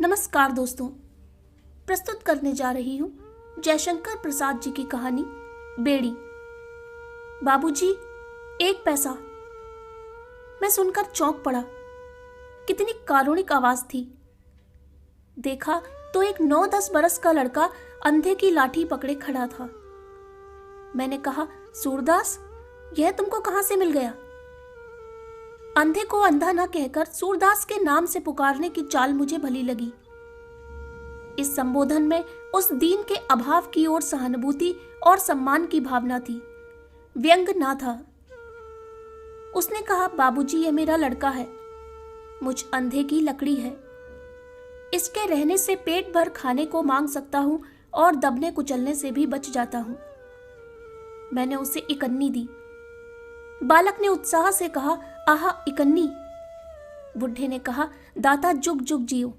नमस्कार दोस्तों, प्रस्तुत करने जा रही हूँ जयशंकर प्रसाद जी की कहानी बेड़ी। बाबूजी, 1 पैसा। मैं सुनकर चौंक पड़ा। कितनी कारुणिक आवाज थी। देखा तो एक 9-10 बरस का लड़का अंधे की लाठी पकड़े खड़ा था। मैंने कहा, सूरदास, यह तुमको कहां से मिल गया? अंधे को अंधा न कहकर सूरदास के नाम से पुकारने की चाल मुझे भली लगी। इस संबोधन में उस दीन के अभाव की ओर सहानुभूति और सम्मान की भावना थी, व्यंग ना था। उसने कहा, बाबूजी, यह मेरा लड़का है, मुझ अंधे की लकड़ी है। इसके रहने से पेट भर खाने को मांग सकता हूं और दबने कुचलने से भी बच जाता हूं। मैंने उसे इकन्नी दी। बालक ने उत्साह से कहा, आहा, इकन्नी। बुढ़े ने कहा, दाता जुग जुग जियो।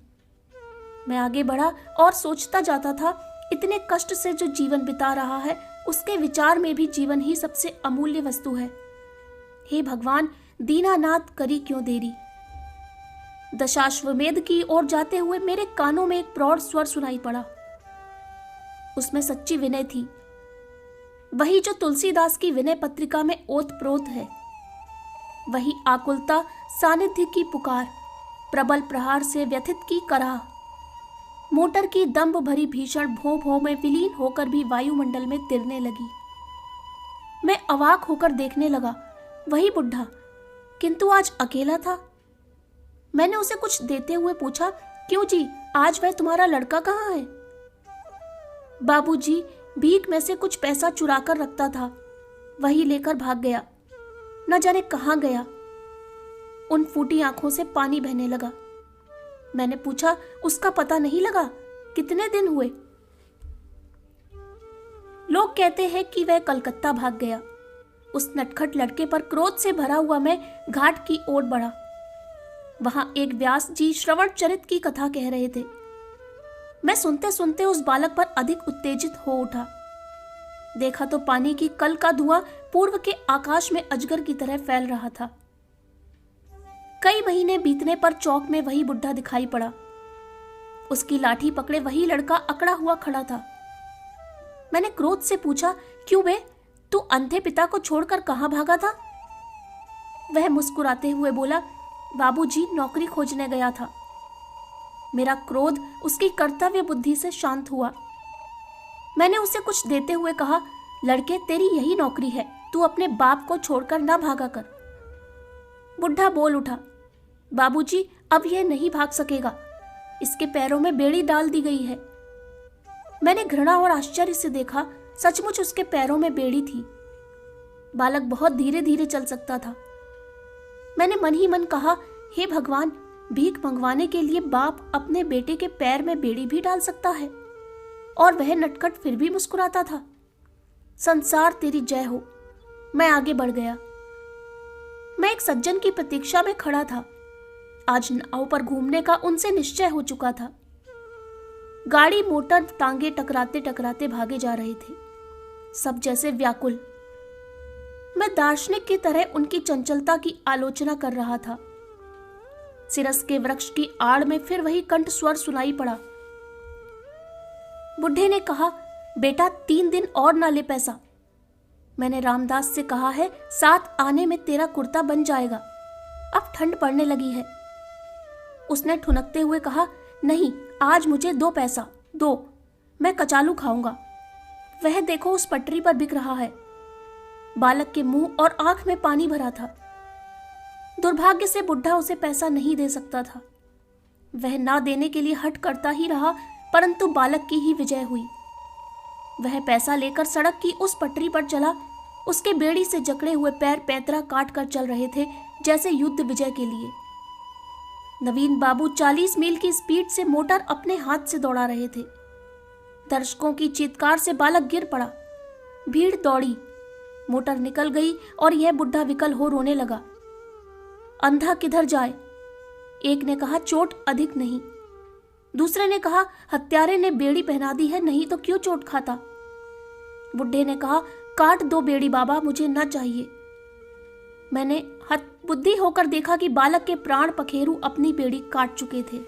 मैं आगे बढ़ा और सोचता जाता था, इतने कष्ट से जो जीवन बिता रहा है, उसके विचार में भी जीवन ही सबसे अमूल्य वस्तु है। हे भगवान, दीनानाथ करी क्यों देरी। दशाश्वमेध की ओर जाते हुए मेरे कानों में एक प्रौढ़ स्वर सुनाई पड़ा। उसमें सच्ची विनय थी, वही जो तुलसीदास की विनय पत्रिका में ओतप्रोत है। वही आकुलता, सानिध्य की पुकार, प्रबल प्रहार से व्यथित की कराह, मोटर की दंभ भरी भीषण भों भों में विलीन होकर भी वायुमंडल में तिरने लगी। मैं अवाक होकर देखने लगा। वही बुढ़ा, किंतु आज अकेला था। मैंने उसे कुछ देते हुए पूछा, क्यों जी, आज वह तुम्हारा लड़का कहाँ है? बाबूजी, भीख में से कुछ पैसा चुरा कर रखता था, वही लेकर भाग गया। न जाने कहां गया। उन फूटी आंखों से पानी बहने लगा। मैंने पूछा, उसका पता नहीं लगा? कितने दिन हुए? लोग कहते हैं कि वह कलकत्ता भाग गया। उस नटखट लड़के पर क्रोध से भरा हुआ मैं घाट की ओर बढ़ा। वहां एक व्यास जी श्रवण चरित की कथा कह रहे थे। मैं सुनते सुनते उस बालक पर अधिक उत्तेजित हो उठा। देखा तो पानी की कल का धुआं पूर्व के आकाश में अजगर की तरह फैल रहा था। कई महीने बीतने पर चौक में वही बुढ़ा दिखाई पड़ा। उसकी लाठी पकड़े वही लड़का अकड़ा हुआ खड़ा था। मैंने क्रोध से पूछा, क्यों बे, तू अंधे पिता को छोड़कर कहां भागा था? वह मुस्कुराते हुए बोला, बाबूजी, नौकरी खोजने गया था। मेरा क्रोध उसकी कर्तव्य बुद्धि से शांत हुआ। मैंने उसे कुछ देते हुए कहा, लड़के, तेरी यही नौकरी है, तू अपने बाप को छोड़कर ना भागा कर। बुढ़ा बोल उठा, बाबूजी, अब यह नहीं भाग सकेगा, इसके पैरों में बेड़ी डाल दी गई है। मैंने घृणा और आश्चर्य से देखा, सचमुच उसके पैरों में बेड़ी थी। बालक बहुत धीरे धीरे चल सकता था। मैंने मन ही मन कहा, हे भगवान, भीख मंगवाने के लिए बाप अपने बेटे के पैर में बेड़ी भी डाल सकता है, और वह नटखट फिर भी मुस्कुराता था। संसार तेरी जय हो। मैं आगे बढ़ गया। मैं एक सज्जन की प्रतीक्षा में खड़ा था। आज नाव पर घूमने का उनसे निश्चय हो चुका था। गाड़ी मोटर टांगे टकराते टकराते भागे जा रहे थे, सब जैसे व्याकुल। मैं दार्शनिक की तरह उनकी चंचलता की आलोचना कर रहा था। सिरस के वृक्ष की आड़ में फिर वही कंठ स्वर सुनाई पड़ा। बुढ़े ने कहा, बेटा, 3 दिन और ना ले पैसा। मैंने रामदास से कहा है, 7 आने में तेरा कुर्ता बन जाएगा। अब ठंड पड़ने लगी है। उसने ठुनकते हुए कहा, नहीं, आज मुझे 2 पैसा दो, मैं कचालू खाऊंगा। वह देखो उस पटरी पर बिक रहा है। बालक के मुंह और आंख में पानी भरा था। दुर्भाग्य से बुढ़ा उसे पैसा नहीं दे सकता था। वह ना देने के लिए हट करता ही रहा, परंतु बालक की ही विजय हुई। वह पैसा लेकर सड़क की उस पटरी पर चला। उसके बेड़ी से जकड़े हुए पैर पैतरा काट कर चल रहे थे, जैसे युद्ध विजय के लिए। नवीन बाबू 40 मील की स्पीड से मोटर अपने हाथ से दौड़ा रहे थे। दर्शकों की चीत्कार से बालक गिर पड़ा। भीड़ दौड़ी, मोटर निकल गई और यह बुढ़ा विकल हो रोने लगा। अंधा किधर जाए? एक ने कहा, चोट अधिक नहीं। दूसरे ने कहा, हत्यारे ने बेड़ी पहना दी है, नहीं तो क्यों चोट खाता। बुढ़े ने कहा, काट दो बेड़ी बाबा, मुझे न चाहिए। मैंने हतबुद्धि होकर देखा कि बालक के प्राण पखेरु अपनी बेड़ी काट चुके थे।